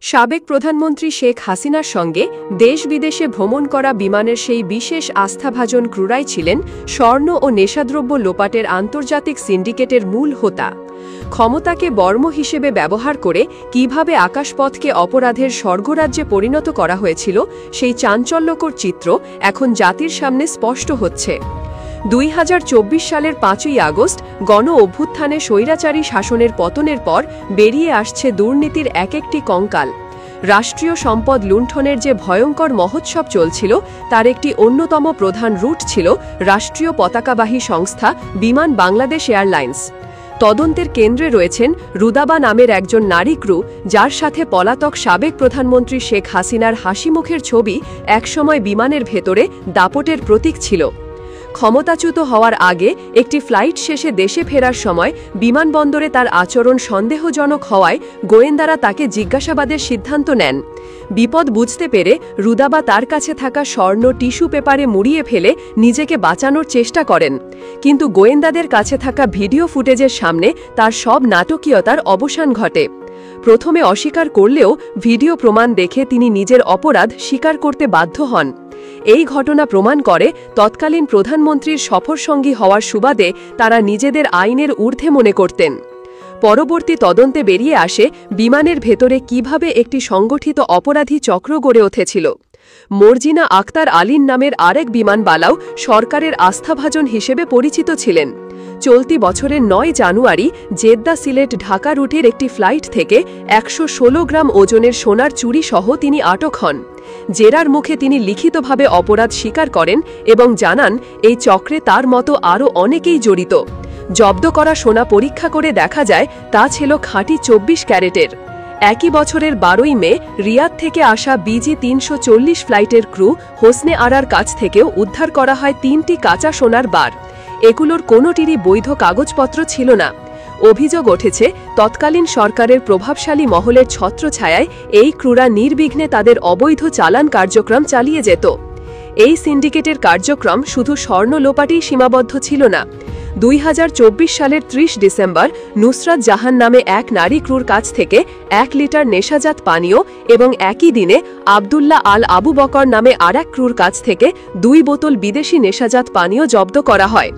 সাবেক প্রধানমন্ত্রী শেখ হাসিনার সঙ্গে দেশ বিদেশে ভ্রমণ করা বিমানের সেই বিশেষ আস্থাভাজন ক্রুরাই ছিলেন স্বর্ণ ও নেশাদ্রব্য লোপাটের আন্তর্জাতিক সিন্ডিকেটের মূল হোতা। ক্ষমতাকে বর্ম হিসেবে ব্যবহার করে কিভাবে আকাশপথকে অপরাধের স্বর্গরাজ্যে পরিণত করা হয়েছিল সেই চাঞ্চল্যকর চিত্র এখন জাতির সামনে স্পষ্ট হচ্ছে। 2024 সালের 5ই আগস্ট গণ অভ্যুত্থানে স্বৈরাচারী শাসনের পতনের পর বেরিয়ে আসছে দুর্নীতির এক একটি কঙ্কাল। রাষ্ট্রীয় সম্পদ লুণ্ঠনের যে ভয়ঙ্কর মহোৎসব চলছিল তার একটি অন্যতম প্রধান রুট ছিল রাষ্ট্রীয় পতাকাবাহী সংস্থা বিমান বাংলাদেশ এয়ারলাইন্স। তদন্তের কেন্দ্রে রয়েছেন রুদাবা নামের একজন নারী ক্রু, যার সাথে পলাতক সাবেক প্রধানমন্ত্রী শেখ হাসিনার হাসিমুখের ছবি একসময় বিমানের ভেতরে দাপটের প্রতীক ছিল। ক্ষমতাচ্যুত হওয়ার আগে একটি ফ্লাইট শেষে দেশে ফেরার সময় বিমানবন্দরে তার আচরণ সন্দেহজনক হওয়ায় গোয়েন্দারা তাকে জিজ্ঞাসাবাদের সিদ্ধান্ত নেন। বিপদ বুঝতে পেরে রুদাবা তার কাছে থাকা স্বর্ণ টিস্যু পেপারে মুড়িয়ে ফেলে নিজেকে বাঁচানোর চেষ্টা করেন, কিন্তু গোয়েন্দাদের কাছে থাকা ভিডিও ফুটেজের সামনে তার সব নাটকীয়তার অবসান ঘটে। প্রথমে অস্বীকার করলেও ভিডিও প্রমাণ দেখে তিনি নিজের অপরাধ স্বীকার করতে বাধ্য হন। এই ঘটনা প্রমাণ করে তৎকালীন প্রধানমন্ত্রীর সফরসঙ্গী হওয়ার সুবাদে তারা নিজেদের আইনের ঊর্ধ্বে মনে করতেন। পরবর্তী তদন্তে বেরিয়ে আসে বিমানের ভেতরে কিভাবে একটি সংগঠিত অপরাধী চক্র গড়ে উঠেছিল। মর্জিনা আক্তার আলীন নামের আরেক বিমানবালাও সরকারের আস্থাভাজন হিসেবে পরিচিত ছিলেন। চলতি বছরের 9 জানুয়ারি জেদ্দা সিলেট ঢাকা রুটের একটি ফ্লাইট থেকে 116 গ্রাম ওজনের সোনার চুরি সহ তিনি আটক হন। জেরার মুখে তিনি লিখিতভাবে অপরাধ স্বীকার করেন এবং জানান এই চক্রে তার মতো আরও অনেকেই জড়িত। জব্দ করা সোনা পরীক্ষা করে দেখা যায় তা ছিল খাঁটি 24 ক্যারেটের। একই বছরের 12ই মে রিয়াদ থেকে আসা বিজি 340 ফ্লাইটের ক্রু হোসনে আরার কাছ থেকেও উদ্ধার করা হয় 3টি কাঁচা সোনার বার। এগুলোর কোনোটিরই বৈধ কাগজপত্র ছিল না। অভিযোগ উঠেছে তৎকালীন সরকারের প্রভাবশালী মহলের ছত্রছায়ায় এই ক্রুরা নির্বিঘ্নে তাদের অবৈধ চালান কার্যক্রম চালিয়ে যেত। এই সিন্ডিকেটের কার্যক্রম শুধু স্বর্ণ লোপাটেই সীমাবদ্ধ ছিল না। 2024 সালের 30 ডিসেম্বর নুসরাত জাহান নামে এক নারী ক্রুর কাছ থেকে 1 লিটার নেশাজাত পানীয় এবং একই দিনে আবদুল্লাহ আল আবু বকর নামে আরেক ক্রুর কাছ থেকে 2 বোতল বিদেশি নেশাজাত পানীয় জব্দ করা হয়।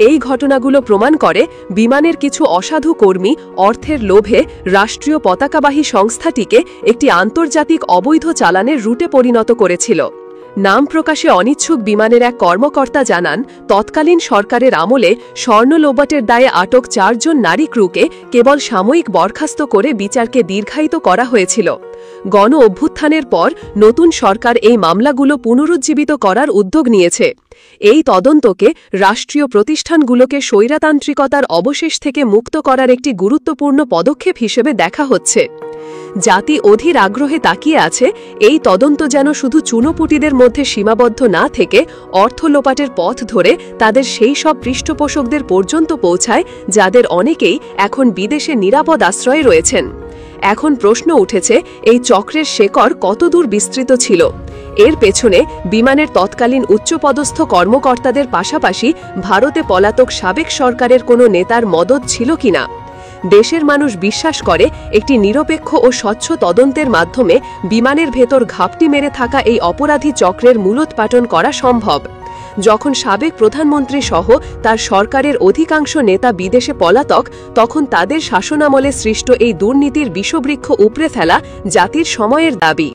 এই ঘটনাগুলো প্রমাণ করে বিমানের কিছু অসাধু কর্মী অর্থের লোভে রাষ্ট্রীয় পতাকাবাহী সংস্থাটিকে একটি আন্তর্জাতিক অবৈধ চালানের রুটে পরিণত করেছিল। নাম প্রকাশে অনিচ্ছুক বিমানের এক কর্মকর্তা জানান, তৎকালীন সরকারের আমলে স্বর্ণ লোপাটের দায়ে আটক 4 জন নারী ক্রুকে কেবল সাময়িক বরখাস্ত করে বিচারকে দীর্ঘায়িত করা হয়েছিল। গণ অভ্যুত্থানের পর নতুন সরকার এই মামলাগুলো পুনরুজ্জীবিত করার উদ্যোগ নিয়েছে। এই তদন্তকে রাষ্ট্রীয় প্রতিষ্ঠানগুলোকে স্বৈরতান্ত্রিকতার অবশেষ থেকে মুক্ত করার একটি গুরুত্বপূর্ণ পদক্ষেপ হিসেবে দেখা হচ্ছে। জাতি অধীর আগ্রহে তাকিয়ে আছে এই তদন্ত যেন শুধু চুনোপুটিদের মধ্যে সীমাবদ্ধ না থেকে অর্থ লোপাটের পথ ধরে তাদের সেই সব পৃষ্ঠপোষকদের পর্যন্ত পৌঁছায় যাদের অনেকেই এখন বিদেশে নিরাপদ আশ্রয়ে রয়েছেন। এখন প্রশ্ন উঠেছে, এই চক্রের শেকড় কতদূর বিস্তৃত ছিল? এর পেছনে বিমানের তৎকালীন উচ্চপদস্থ কর্মকর্তাদের পাশাপাশি ভারতে পলাতক সাবেক সরকারের কোনো নেতার মদত ছিল কিনা? দেশের মানুষ বিশ্বাস করে একটি নিরপেক্ষ ও স্বচ্ছ তদন্তের মাধ্যমে বিমানের ভেতর ঘাপটি মেরে থাকা এই অপরাধী চক্রের মূলোৎপাটন করা সম্ভব। যখন সাবেক প্রধানমন্ত্রী সহ তার সরকারের অধিকাংশ নেতা বিদেশে পলাতক, তখন তাদের শাসনামলে সৃষ্ট এই দুর্নীতির বিষবৃক্ষ উপড়ে ফেলা জাতির সময়ের দাবি।